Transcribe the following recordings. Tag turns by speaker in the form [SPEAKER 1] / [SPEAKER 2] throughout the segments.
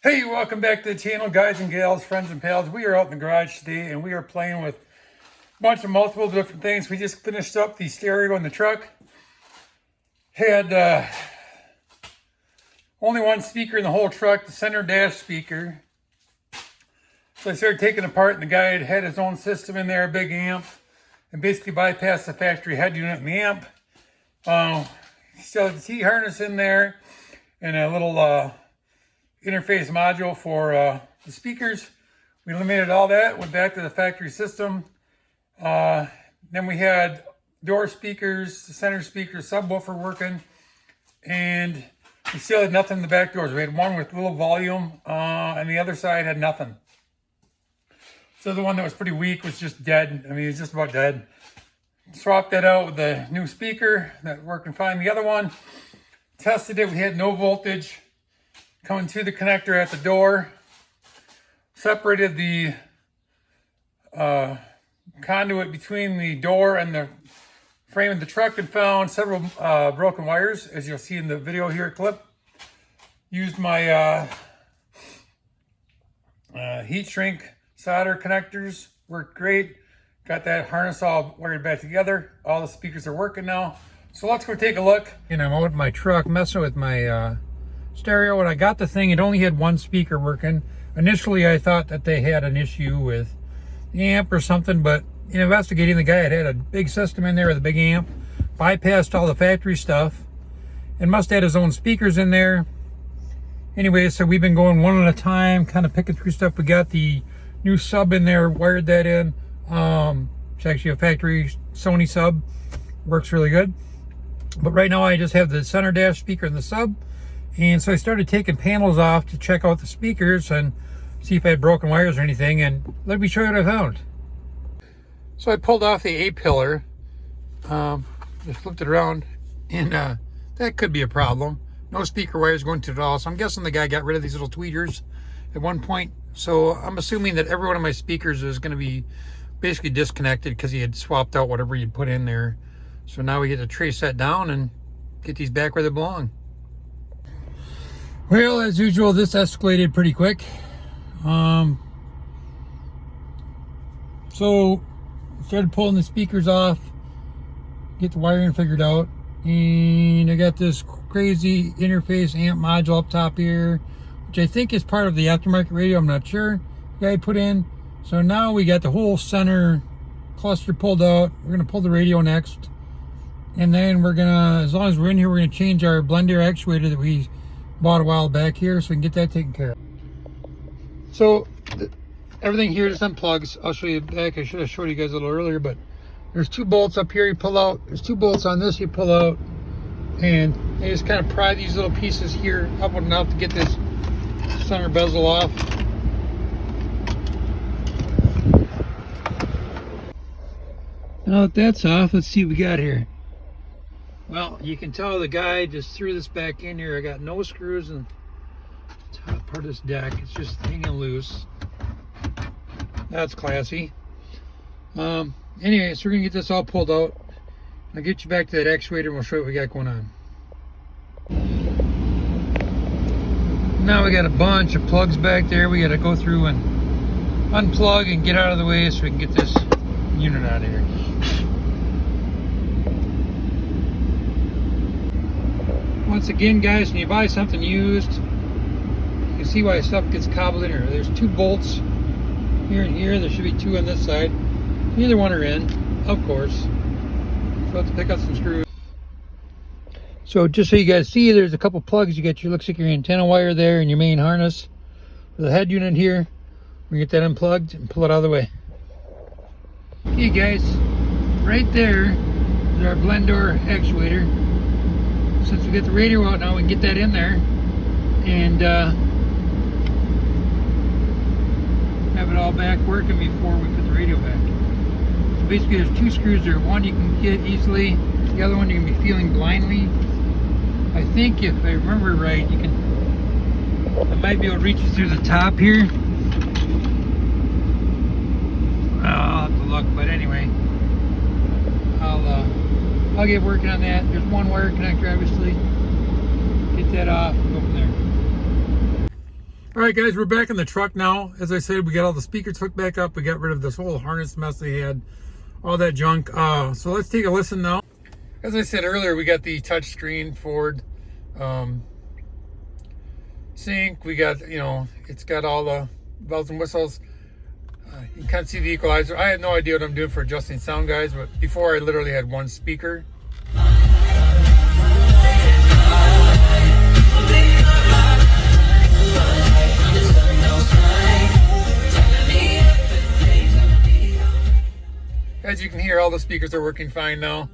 [SPEAKER 1] Hey, welcome back to the channel, guys and gals, friends and pals. We are out in the garage today and we are playing with a bunch of multiple different things. We just finished up the stereo in the truck. Had only one speaker in the whole truck, the center dash speaker. So I started taking it apart and the guy had his own system in there, a big amp, and basically bypassed the factory head unit and the amp. Still had the T-harness in there and a little interface module for the speakers. We eliminated all that, went back to the factory system. Then we had door speakers, the center speaker, subwoofer working, and we still had nothing in the back doors. We had one with a little volume, and the other side had nothing. So the one that was pretty weak was just dead. I mean, it was just about dead. Swapped that out with the new speaker, that working fine. The other one, tested it, we had no voltage coming to the connector at the door. Separated the conduit between the door and the frame of the truck and found several broken wires, as you'll see in the video here clip. Used my heat shrink solder connectors, worked great. Got that harness all wired back together. All the speakers are working now. So let's go take a look. And I'm out in my truck messing with my stereo. When I got the thing, it only had one speaker working. Initially, I thought that they had an issue with the amp or something, but in investigating, the guy had a big system in there with a big amp, bypassed all the factory stuff, and must have had his own speakers in there. Anyway, so we've been going one at a time, kind of picking through stuff. We got the new sub in there, wired that in. It's actually a factory Sony sub, works really good. But right now I just have the center dash speaker and the sub. And so I started taking panels off to check out the speakers and see if I had broken wires or anything. And let me show you what I found. So I pulled off the A-pillar, just flipped it around, and that could be a problem. No speaker wires going to it at all. So I'm guessing the guy got rid of these little tweeters at one point. So I'm assuming that every one of my speakers is going to be basically disconnected because he had swapped out whatever he'd put in there. So now we get to trace that down and get these back where they belong. Well, as usual, this escalated pretty quick. So started pulling the speakers off, get the wiring figured out, and I got this crazy interface amp module up top here, which I think is part of the aftermarket radio. I'm not sure. The guy put in. So now we got the whole center cluster pulled out. We're gonna pull the radio next, and then we're gonna, as long as we're in here, we're gonna change our blender actuator that we bought a while back here, so we can get that taken care of. So everything here just unplugs. I'll show you back. I should have showed you guys a little earlier, but there's two bolts up here you pull out. There's two bolts on this you pull out, and you just kind of pry these little pieces here up and out to get this center bezel off. Now that that's off, let's see what we got here. Well, you can tell the guy just threw this back in here. I got no screws in the top part of this deck. It's just hanging loose. That's classy. Anyway, so we're gonna get this all pulled out. I'll get you back to that actuator and we'll show you what we got going on. Now we got a bunch of plugs back there. We got to go through and unplug and get out of the way so we can get this unit out of here. Once again, guys, when you buy something used, you can see why stuff gets cobbled in here. There's two bolts here and here. There should be two on this side. Neither one are in, of course. So I have to pick up some screws. So just so you guys see, there's a couple plugs. You got your, looks like your antenna wire there and your main harness. For the head unit here, we get that unplugged and pull it out of the way. Okay, guys, right there is our blender actuator. Since we get the radio out now, we can get that in there and have it all back working before we put the radio back. So basically there's two screws there. One you can get easily, the other one you can be feeling blindly. I think if I remember right, you can, I might be able to reach it through the top here. I'll have to look, but anyway, I'll get working on that. There's one wire connector, obviously. Get that off and go from there. All right, guys, we're back in the truck now. As I said, we got all the speakers hooked back up. We got rid of this whole harness mess they had, all that junk. So let's take a listen now. As I said earlier, we got the touch screen Ford sync. We got, you know, it's got all the bells and whistles. You can kind of see the equalizer. I have no idea what I'm doing for adjusting sound, guys, but before I literally had one speaker. As you can hear, all the speakers are working fine now.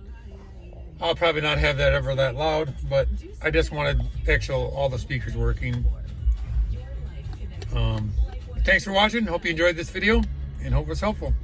[SPEAKER 1] I'll probably not have that ever that loud, but I just wanted all the speakers working. Thanks for watching. Hope you enjoyed this video and hope it's helpful.